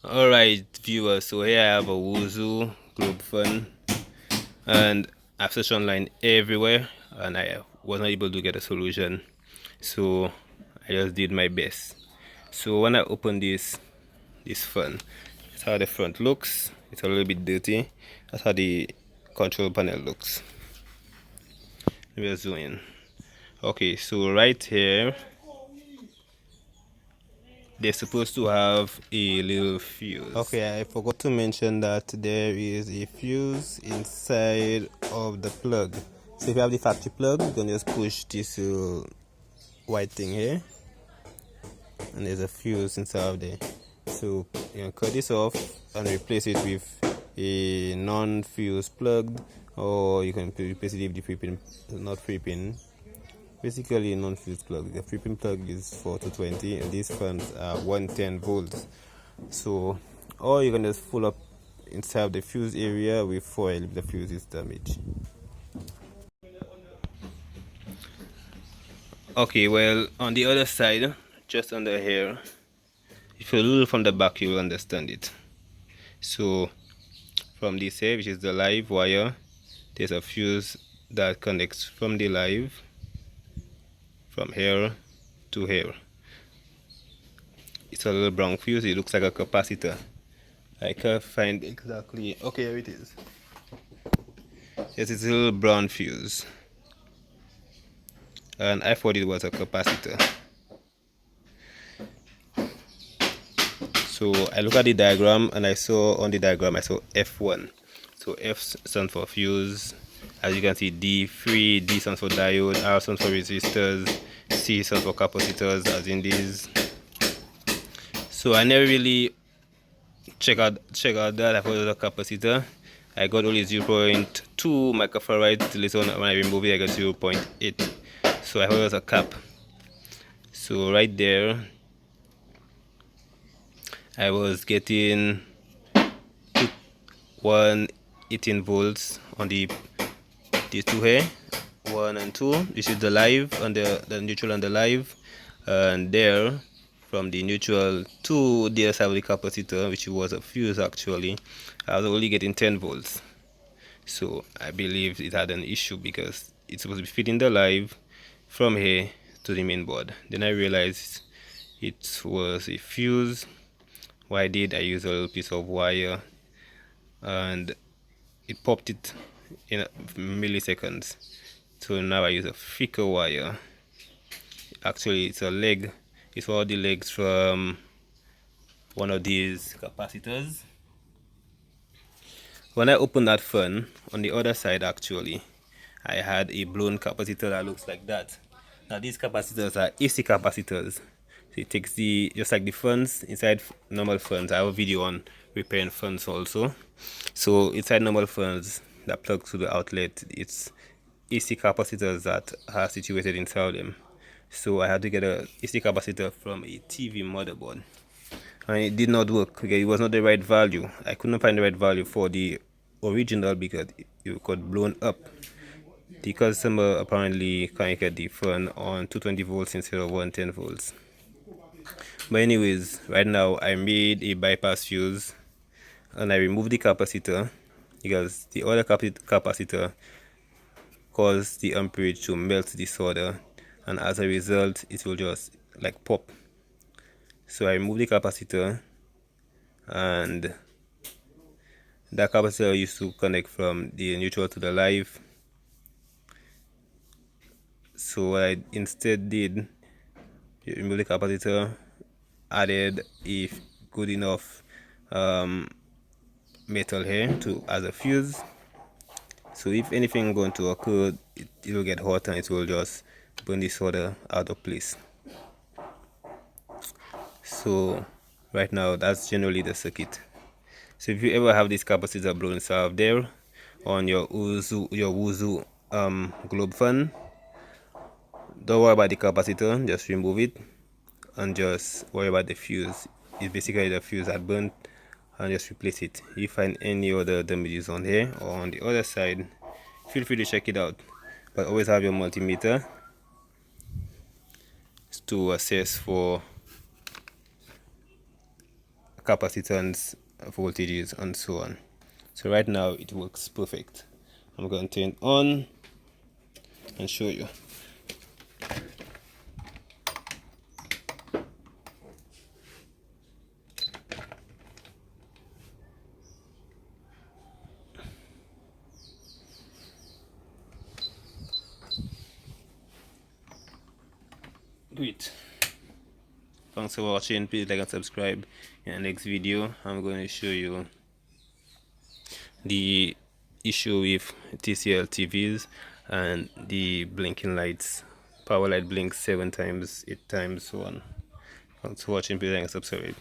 Alright viewers, so here I have a Woozoo globe fan, and I've searched online everywhere and I was not able to get a solution, so I just did my best. So when I open this fan, that's how the front looks. It's a little bit dirty. That's how the control panel looks. Let me just zoom in. Okay, so right here they're supposed to have a little fuse. Okay, I forgot to mention that there is a fuse inside of the plug. So if you have the factory plug, you can just push this white thing here, and there's a fuse inside of there. So you can cut this off and replace it with a non-fuse plug, or you can replace it with the 3-pin, not 3-pin. Basically, a non-fuse plug. The 3-pin plug is for 220, and these fans are 110 volts. So, or you can just pull up inside the fuse area with foil if the fuse is damaged. Okay, well, on the other side, just under here, if you look from the back, you will understand it. So, from this here, which is the live wire, there's a fuse that connects from the live, from here to here. It's a little brown fuse. It looks like a capacitor. I can't find exactly. Okay, here it is. Yes, it's a little brown fuse, and I thought it was a capacitor. So I look at the diagram, and I saw on the diagram I saw F1. So F stands for fuse. As you can see, D3, D stands for diode, R stands for resistors, C stands for capacitors, as in these. So I never really check out that. I thought it was a capacitor. I got only 0.2 microfarad. Later on when I remove it, I got 0.8. So I thought it was a cap. So right there I was getting 118 volts on these two here, 1 and 2. This is the live and the neutral and the live, and there from the neutral to the other side of the capacitor, which was a fuse actually, I was only getting 10 volts. So I believe it had an issue because it's supposed to be fitting the live from here to the main board. Then I realized it was a fuse. What I did, I used a little piece of wire and it popped it in milliseconds. So now I use a thicker wire. Actually, it's a leg. It's all the legs from one of these capacitors. When I opened that fan, on the other side actually, I had a blown capacitor that looks like that. Now these capacitors are AC capacitors. So it takes just like the fans inside normal fans. I have a video on repairing fans also. So inside normal fans that plug to the outlet, it's AC capacitors that are situated inside them. So I had to get a AC capacitor from a TV motherboard, and it did not work because it was not the right value. I couldn't find the right value for the original because it got blown up. The customer apparently connected the fan on 220 volts instead of 110 volts. But anyways, right now I made a bypass fuse and I removed the capacitor because the other capacitor caused the amperage to melt the solder, and as a result it will just like pop. So I removed the capacitor, and that capacitor used to connect from the neutral to the live. So what I instead did, remove the capacitor, added a good enough metal here to as a fuse. So if anything going to occur, it will get hot and it will just burn the solder out of place. So right now that's generally the circuit. So if you ever have this capacitor blown inside there on your Woozoo globe fan, don't worry about the capacitor, just remove it and just worry about the fuse. It's basically the fuse that burnt, and just replace it. If you find any other damages on here or on the other side, feel free to check it out, but always have your multimeter to assess for capacitance voltages and so on. So right now it works perfect. I'm going to turn it on and show you. Great. Thanks for watching. Please like and subscribe. In the next video I'm going to show you the issue with TCL TVs and the blinking lights. Power light blinks 7 times, 8 times, so on. Thanks for watching. Please like and subscribe.